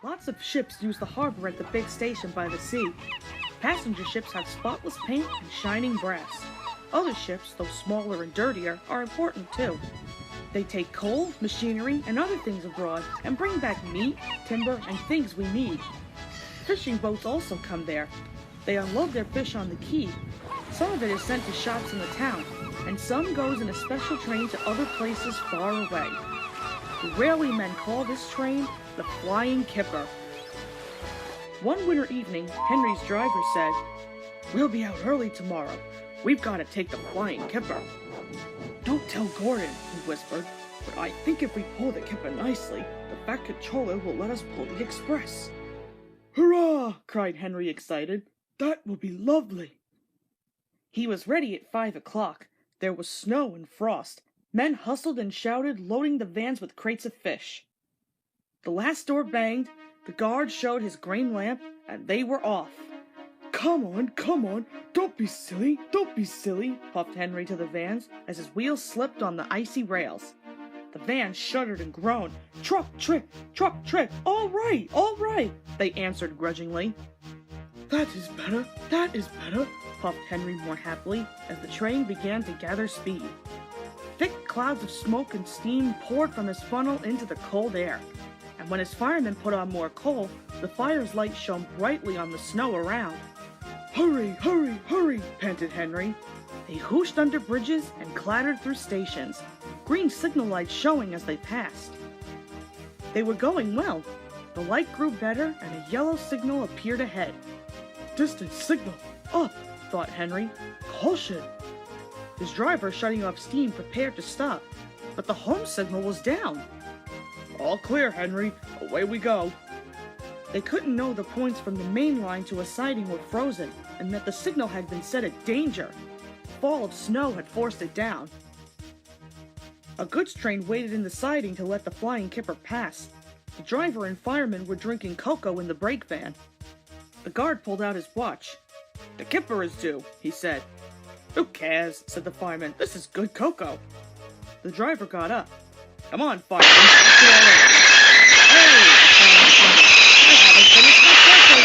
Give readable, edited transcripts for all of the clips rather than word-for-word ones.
Lots of ships use the harbor at the big station by the sea. Passenger ships have spotless paint and shining brass. Other ships, though smaller and dirtier, are important too. They take coal, machinery, and other things abroad and bring back meat, timber, and things we need. Fishing boats also come there. They unload their fish on the quay. Some of it is sent to shops in the town, and some goes in a special train to other places far away. The railwaymen call this train the Flying Kipper. One winter evening, Henry's driver said, "We'll be out early tomorrow. We've got to take the Flying Kipper." "Don't tell Gordon," he whispered, "but I think if we pull the Kipper nicely, the fat controller will let us pull the express." "Hurrah!" cried Henry, excited. "That will be lovely." He was ready at 5 o'clock. There was snow and frost. Men hustled and shouted, loading the vans with crates of fish. The last door banged, the guard showed his grain lamp, and they were off. Come on, don't be silly, puffed Henry to the vans as his wheels slipped on the icy rails. The vans shuddered and groaned. Truck trip, all right, they answered grudgingly. That is better, puffed Henry more happily as the train began to gather speed. Thick clouds of smoke and steam poured from his funnel into the cold air, and when his firemen put on more coal, the fire's light shone brightly on the snow around. Hurry, panted Henry. They whooshed under bridges and clattered through stations, green signal lights showing as they passed. They were going well. The light grew better and a yellow signal appeared ahead. Distant signal, up, thought Henry. Caution! His driver, shutting off steam, prepared to stop, but the home signal was down. All clear, Henry. Away we go. They couldn't know the points from the main line to a siding were frozen, and that the signal had been set at danger. A fall of snow had forced it down. A goods train waited in the siding to let the Flying Kipper pass. The driver and firemen were drinking cocoa in the brake van. The guard pulled out his watch. The Kipper is due, he said. Who cares, said the fireman. This is good cocoa. The driver got up. Come on, fireman. Hey, I haven't finished my cocoa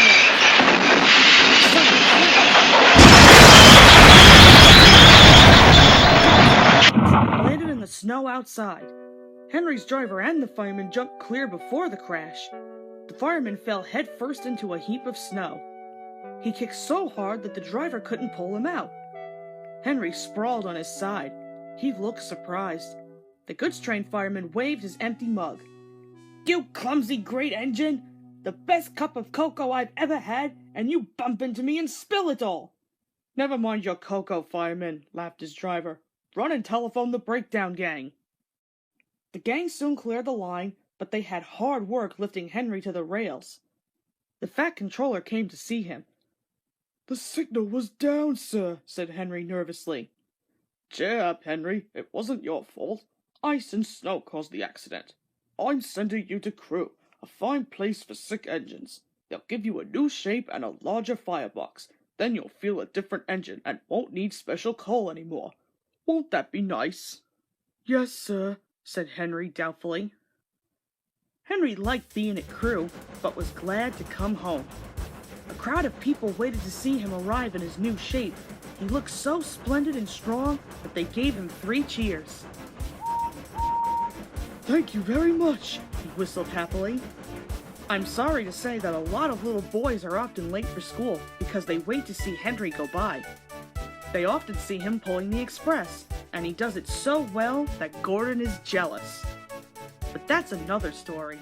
yet. Landed in the snow outside. Henry's driver and the fireman jumped clear before the crash. The fireman fell headfirst into a heap of snow. He kicked so hard that the driver couldn't pull him out. Henry sprawled on his side. He looked surprised. The goods train fireman waved his empty mug. You clumsy great engine! The best cup of cocoa I've ever had, and you bump into me and spill it all! Never mind your cocoa, fireman, laughed his driver. Run and telephone the breakdown gang. The gang soon cleared the line, but they had hard work lifting Henry to the rails. The fat controller came to see him. The signal was down, sir, said Henry nervously. Cheer up, Henry. It wasn't your fault. Ice and snow caused the accident. I'm sending you to Crew, a fine place for sick engines. They'll give you a new shape and a larger firebox. Then you'll feel a different engine and won't need special coal anymore. Won't that be nice? Yes, sir, said Henry doubtfully. Henry liked being at Crew, but was glad to come home. A crowd of people waited to see him arrive in his new shape. He looked so splendid and strong that they gave him 3 cheers. Thank you very much, he whistled happily. I'm sorry to say that a lot of little boys are often late for school because they wait to see Henry go by. They often see him pulling the express, and he does it so well that Gordon is jealous. But that's another story.